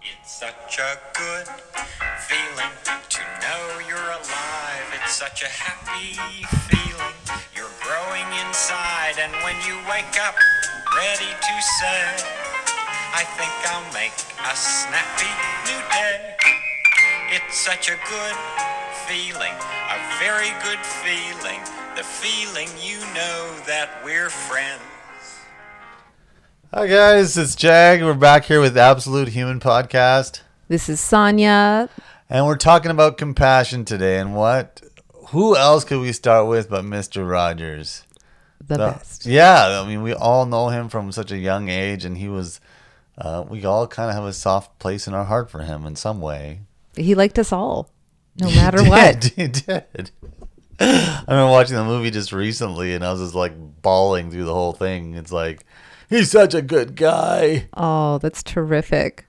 It's such a good feeling to know you're alive. It's such a happy feeling. You're growing inside, and when you wake up ready to say, I think I'll make a snappy new day. It's such a good feeling, a very good feeling. The feeling you know that we're friends. Hi guys, it's Jag. We're back here with Absolute Human Podcast, This is Sonia. and we're talking about compassion today. And who else could we start with but Mr. Rogers? The best. Yeah, I mean, we all know him from such a young age, and we all kind of have a soft place in our heart for him in some way. He liked us all, no matter what. He did. I remember watching the movie just recently, and I was just like bawling through the whole thing. It's like, he's such a good guy. Oh, that's terrific.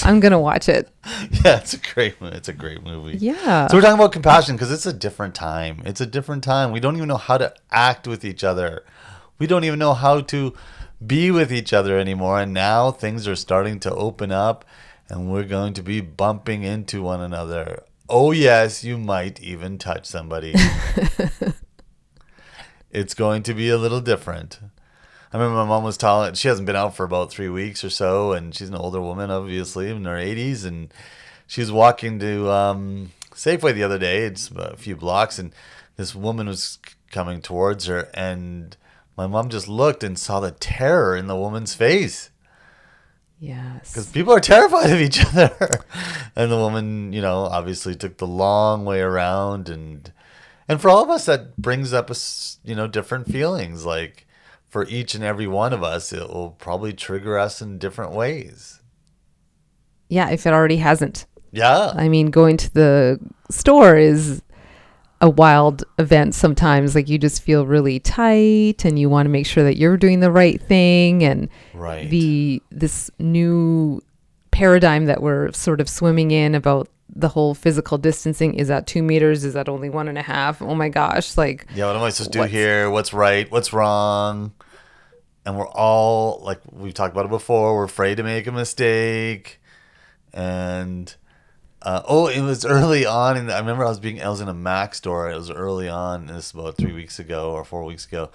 I'm going to watch it. Yeah, it's a great movie. Yeah. So we're talking about compassion because it's a different time. It's a different time. We don't even know how to act with each other. We don't even know how to be with each other anymore. And now things are starting to open up, and we're going to be bumping into one another. Oh, yes, you might even touch somebody. It's going to be a little different. I remember my mom was telling, she hasn't been out for about 3 weeks or so, and she's an older woman, obviously, in her 80s, and she was walking to Safeway the other day. It's a few blocks, and this woman was coming towards her, and my mom just looked and saw the terror in the woman's face. Because Yes. people are terrified of each other. And the woman, obviously took the long way around, and for all of us, that brings up different feelings. Like, for each and every one of us, it will probably trigger us in different ways. Yeah, if it already hasn't. Yeah. I mean, going to the store is a wild event sometimes. Like, you just feel really tight and you want to make sure that you're doing the right thing. And Right. this new paradigm that we're sort of swimming in about the whole physical distancing, is that 2 meters, is that only 1.5? Oh my gosh, like, Yeah, what am I supposed to do what's- here? What's right? What's wrong? And we're all, like we've talked about it before, we're afraid to make a mistake. And it was early on, and I remember I was in a Mac store. It was early on. This was about 3 weeks ago or 4 weeks ago,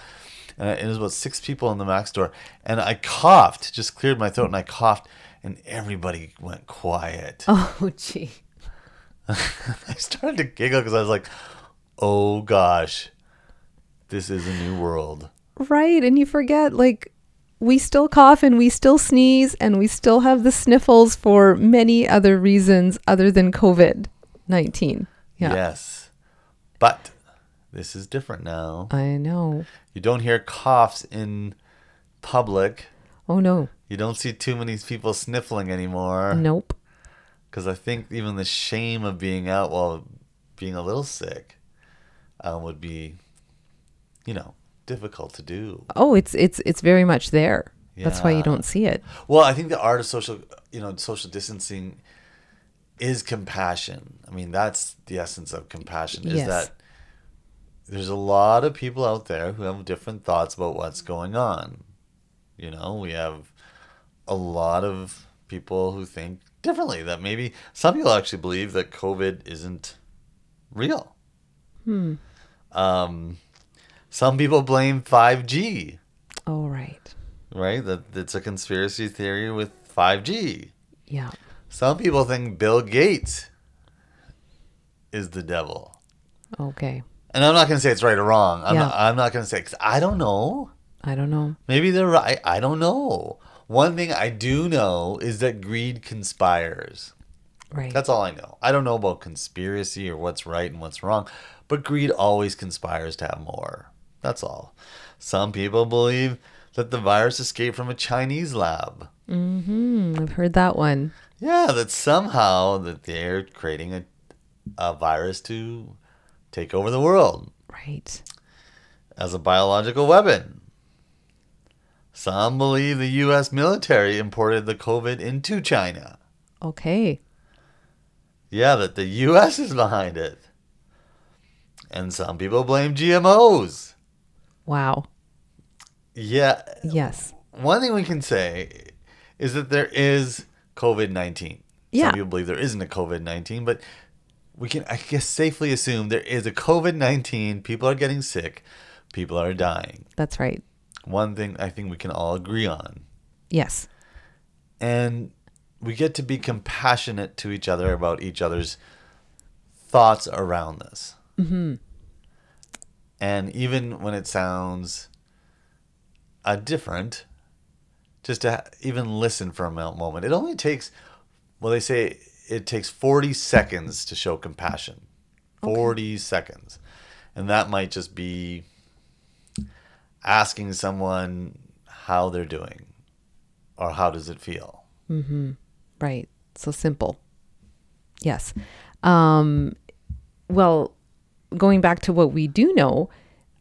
and it was about 6 people in the Mac store. And I coughed, just cleared my throat, and I coughed, and everybody went quiet. oh gee. I started to giggle because I was like, "Oh gosh, this is a new world." Right. And you forget, like, we still cough and we still sneeze and we still have the sniffles for many other reasons other than COVID-19. Yeah. Yes, but this is different now. I know. You don't hear coughs in public. Oh, no. You don't see too many people sniffling anymore. Nope. Because I think even the shame of being out while being a little sick would be, difficult to do. Oh, it's very much there. That's why Yeah. you don't see it. Well, I think the art of social distancing is compassion. I mean, that's the essence of compassion, is Yes. that there's a lot of people out there who have different thoughts about what's going on. We have a lot of people who think differently, that maybe some people actually believe that COVID isn't real. Some people blame 5G, Oh, right. right? That it's a conspiracy theory with 5G. Yeah. Some people think Bill Gates is the devil. Okay. And I'm not going to say it's right or wrong. Yeah. I'm not going to say, 'cause I don't know. I don't know. Maybe they're right. I don't know. One thing I do know is that greed conspires. Right. That's all I know. I don't know about conspiracy or what's right and what's wrong, but greed always conspires to have more. That's all. Some people believe that the virus escaped from a Chinese lab. I've heard that one. Yeah, that somehow that they're creating a virus to take over the world Right. as a biological weapon. Some believe the U.S. military imported the COVID into China. Okay. Yeah, that the U.S. is behind it. And some people blame GMOs. Wow. Yeah. Yes. One thing we can say is that there is COVID-19. Yeah. Some people believe there isn't a COVID-19, but we can, I guess, safely assume there is a COVID-19. People are getting sick. People are dying. That's right. One thing I think we can all agree on. Yes. And we get to be compassionate to each other about each other's thoughts around this. Mm-hmm. And even when it sounds different, just to even listen for a moment. It only takes, well, they say it takes 40 seconds to show compassion. 40 seconds. And that might just be asking someone how they're doing or how does it feel. Mm-hmm. Right. So simple. Yes. Well, going back to what we do know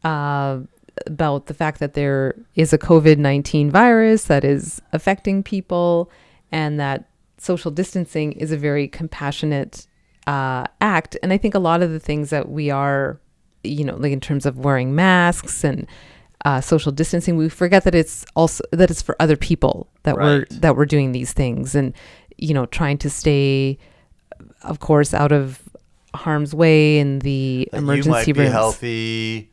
about the fact that there is a COVID-19 virus that is affecting people and that social distancing is a very compassionate act. And I think a lot of the things that we are, like in terms of wearing masks and social distancing, we forget that it's for other people that we're doing these things, and trying to stay, of course, out of harm's way in the emergency rooms. You might be healthy,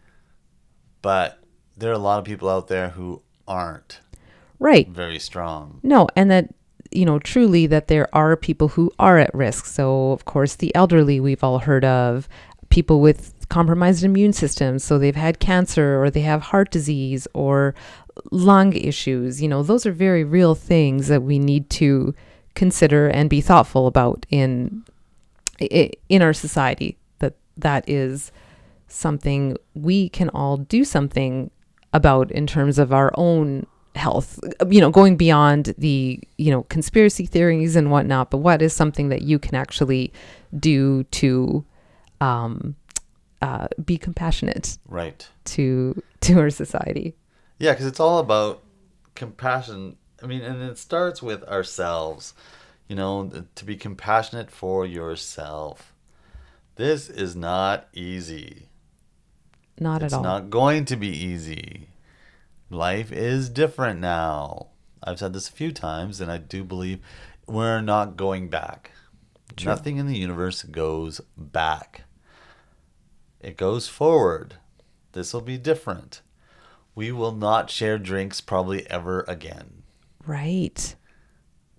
but there are a lot of people out there who aren't very strong. No, and that truly that there are people who are at risk. So of course the elderly, we've all heard of, people with compromised immune systems, so they've had cancer or they have heart disease or lung issues. Those are very real things that we need to consider and be thoughtful about in our society. That is something we can all do something about in terms of our own health, going beyond the conspiracy theories and whatnot, but what is something that you can actually do to be compassionate to our society. Yeah, because it's all about compassion. I mean, and it starts with ourselves, to be compassionate for yourself. This is not easy. Not at all. It's not going to be easy. Life is different now. I've said this a few times, and I do believe we're not going back. True. Nothing in the universe goes back. It goes forward. This will be different. We will not share drinks probably ever again. Right.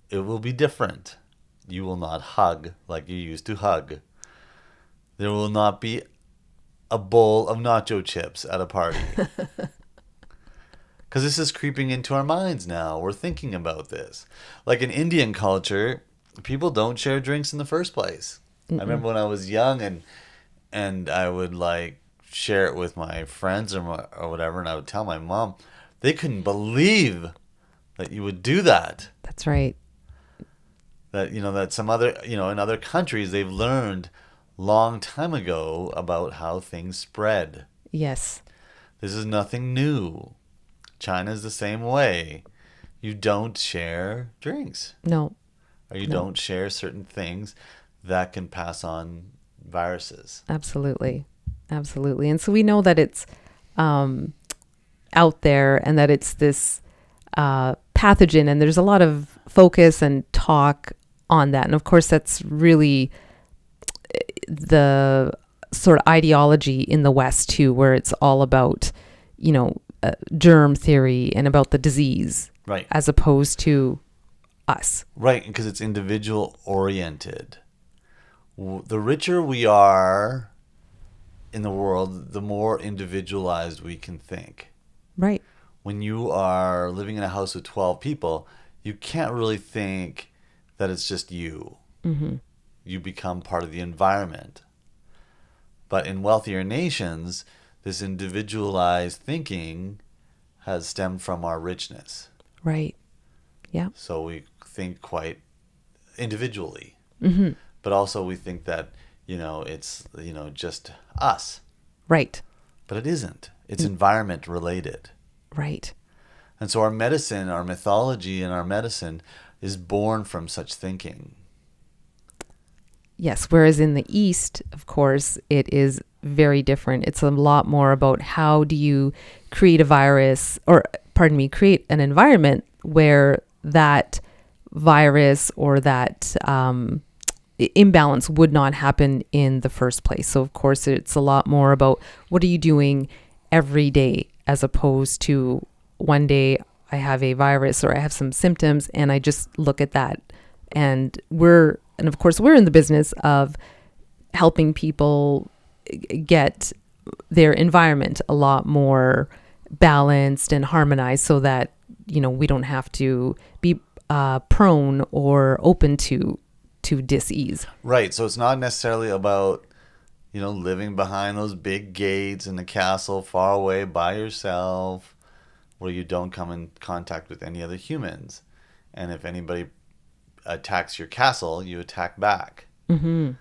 It will be different. You will not hug like you used to hug. There will not be a bowl of nacho chips at a party. Because this is creeping into our minds now. We're thinking about this. Like in Indian culture, people don't share drinks in the first place. I remember when I was young and I would share it with my friends or whatever, and I would tell my mom. They couldn't believe that you would do that. That's right. That, that some other, in other countries, they've learned long time ago about how things spread. Yes. This is nothing new. China's the same way. You don't share drinks. No. Or you don't share certain things that can pass on viruses. Absolutely. Absolutely. And so we know that it's out there and that it's this pathogen, and there's a lot of focus and talk on that. And of course, that's really the sort of ideology in the West too, where it's all about, germ theory and about the disease, right, as opposed to us. Right, because it's individual oriented. The richer we are in the world, the more individualized we can think. Right. When you are living in a house with 12 people, you can't really think that it's just you. Mm-hmm. You become part of the environment. But in wealthier nations, this individualized thinking has stemmed from our richness. Right. Yeah. So we think quite individually. Mm-hmm. But also we think that, it's, just us. Right. But it isn't. It's environment related. Right. And so our medicine, our mythology and our medicine is born from such thinking. Yes. Whereas in the East, of course, it is very different. It's a lot more about how do you create create an environment where that virus or that imbalance would not happen in the first place. So of course it's a lot more about what are you doing every day, as opposed to one day I have a virus or I have some symptoms and I just look at that. And of course we're in the business of helping people get their environment a lot more balanced and harmonized, so that we don't have to be prone or open to dis-ease. Right. So it's not necessarily about living behind those big gates in the castle far away by yourself, where you don't come in contact with any other humans. And if anybody attacks your castle, you attack back. Mm-hmm.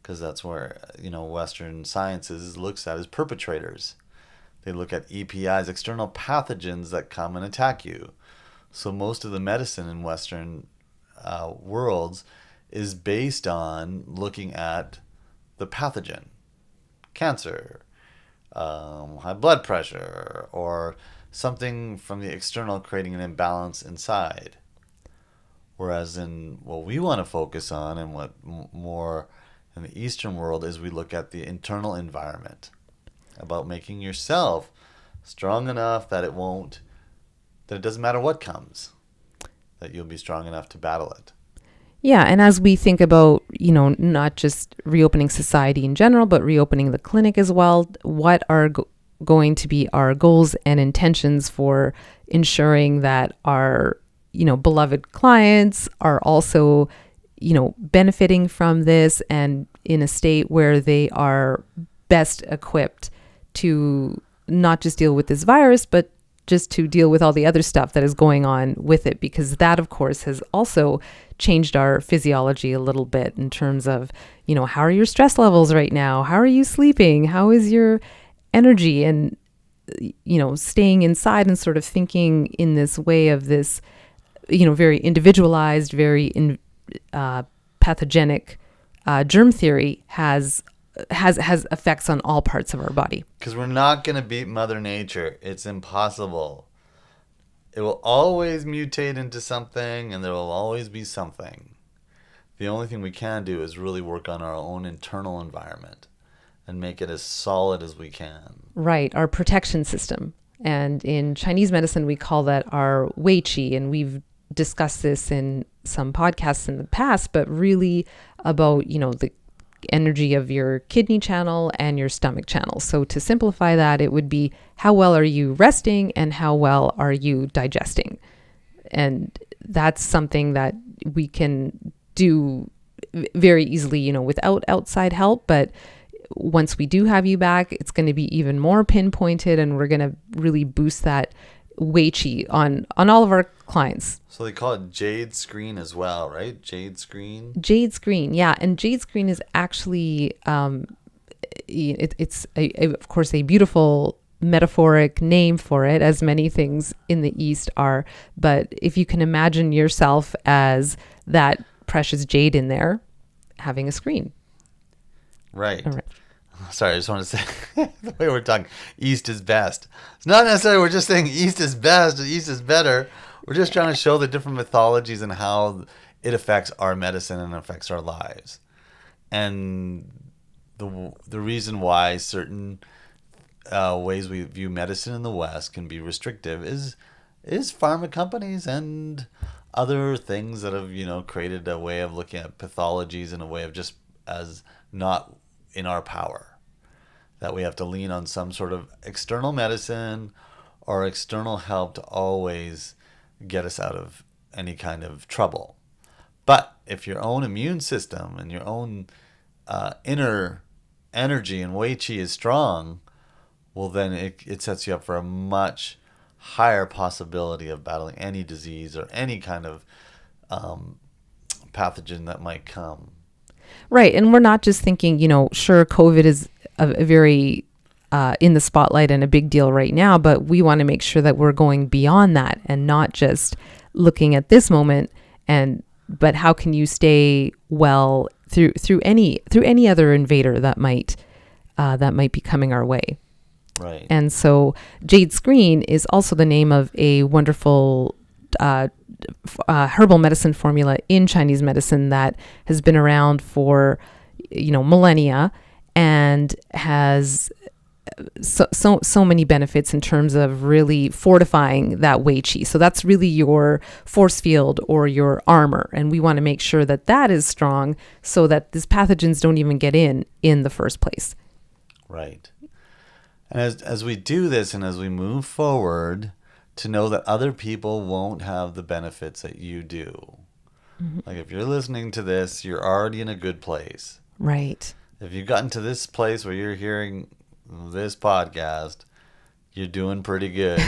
Because that's where Western sciences looks at as perpetrators. They look at EPIs, external pathogens that come and attack you. So most of the medicine in Western worlds is based on looking at the pathogen, cancer, high blood pressure, or something from the external creating an imbalance inside. Whereas in what we want to focus on, and what more in the Eastern world, is we look at the internal environment, about making yourself strong enough that it doesn't matter what comes, that you'll be strong enough to battle it. Yeah, and as we think about, not just reopening society in general, but reopening the clinic as well, what are going to be our goals and intentions for ensuring that our, beloved clients are also, benefiting from this and in a state where they are best equipped to not just deal with this virus, but just to deal with all the other stuff that is going on with it, because that, of course, has also changed our physiology a little bit in terms of, how are your stress levels right now? How are you sleeping? How is your energy? And, staying inside and sort of thinking in this way of this, very individualized, very pathogenic germ theory has effects on all parts of our body. Because we're not going to beat Mother Nature. It's impossible. It will always mutate into something, and there will always be something. The only thing we can do is really work on our own internal environment and make it as solid as we can. Right, our protection system. And in Chinese medicine, we call that our Wei Qi, and we've discussed this in some podcasts in the past, but really about, the energy of your kidney channel and your stomach channel. So to simplify that, it would be how well are you resting and how well are you digesting? And that's something that we can do very easily, without outside help. But once we do have you back, it's going to be even more pinpointed, and we're going to really boost that Wei Qi on all of our clients. So they call it Jade Screen as well, right? Jade Screen? Jade Screen, yeah. And Jade Screen is actually, it's of course a beautiful metaphoric name for it, as many things in the East are. But if you can imagine yourself as that precious jade in there, having a screen. Right. All right. Sorry, I just want to say, the way we're talking, East is best. It's not necessarily we're just saying East is best, East is better. We're just trying to show the different mythologies and how it affects our medicine and affects our lives. And the reason why certain ways we view medicine in the West can be restrictive is pharma companies and other things that have, created a way of looking at pathologies in a way of just as not in our power, that we have to lean on some sort of external medicine or external help to always get us out of any kind of trouble. But if your own immune system and your own inner energy and Wei Qi is strong, well, then it sets you up for a much higher possibility of battling any disease or any kind of pathogen that might come. Right. And we're not just thinking, sure, COVID is a very in the spotlight and a big deal right now, but we want to make sure that we're going beyond that and not just looking at this moment, but how can you stay well through any other invader that might be coming our way. Right. And so Jade Screen is also the name of a wonderful herbal medicine formula in Chinese medicine that has been around for, millennia, and has so many benefits in terms of really fortifying that Wei Qi. So that's really your force field or your armor, and we want to make sure that that is strong so that these pathogens don't even get in the first place. Right. And as we do this and as we move forward, to know that other people won't have the benefits that you do. Mm-hmm. Like if you're listening to this, you're already in a good place. Right. If you've gotten to this place where you're hearing this podcast, you're doing pretty good.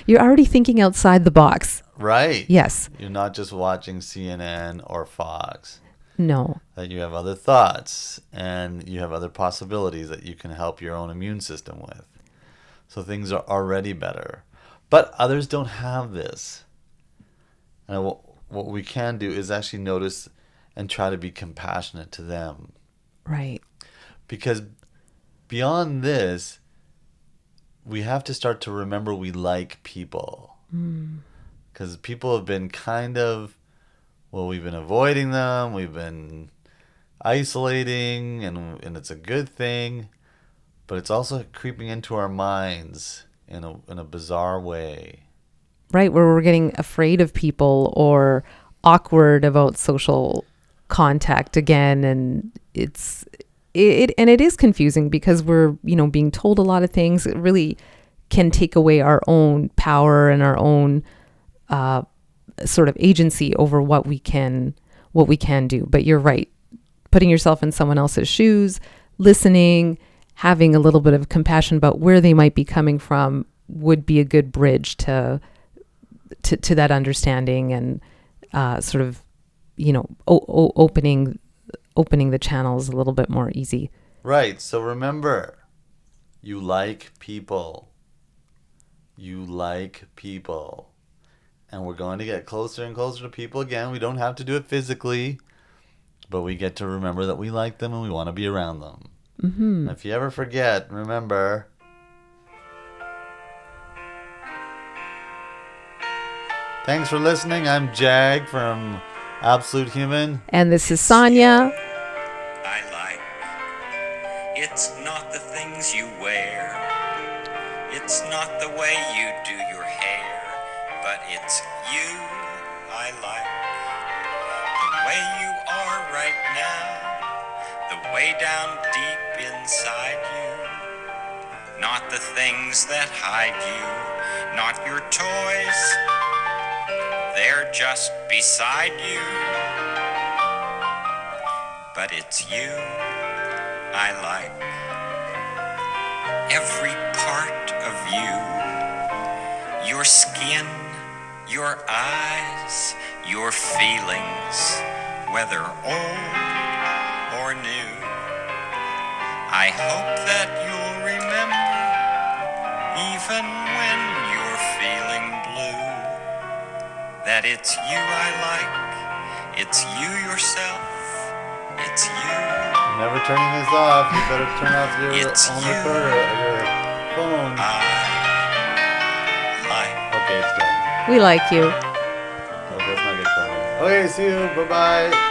You're already thinking outside the box. Right. Yes. You're not just watching CNN or Fox. No. That you have other thoughts and you have other possibilities that you can help your own immune system with. So things are already better. But others don't have this. And what we can do is actually notice and try to be compassionate to them. Right. Because beyond this, we have to start to remember we like people. Because people have been we've been avoiding them, we've been isolating, and it's a good thing. But it's also creeping into our minds in a bizarre way. Right, where we're getting afraid of people or awkward about social contact again, and it is confusing because we're being told a lot of things. It really can take away our own power and our own sort of agency over what we can do. But you're right, putting yourself in someone else's shoes, listening, having a little bit of compassion about where they might be coming from would be a good bridge to that understanding and sort of opening the channels a little bit more easy. Right. So remember, you like people. You like people. And we're going to get closer and closer to people again. We don't have to do it physically, but we get to remember that we like them and we want to be around them. Mm-hmm. If you ever forget, remember. Thanks for listening. I'm Jag from Absolute Human. And this is Sonia. I like. It's not the things you wear. It's not the way you do your hair. But it's you I like. The way you are right now. The way down deep inside you. Not the things that hide you. Not your toys. They're just beside you. But it's you I like. Every part of you. Your skin, your eyes, your feelings, whether old or new. I hope that you'll remember, even when you're feeling blue, that it's you I like, it's you yourself, it's you. Never turning this off. You better turn off your own you. recorder or your phone. I like. Okay, it's done. We like you. Oh, that's not good for me. Okay, see you. Bye-bye.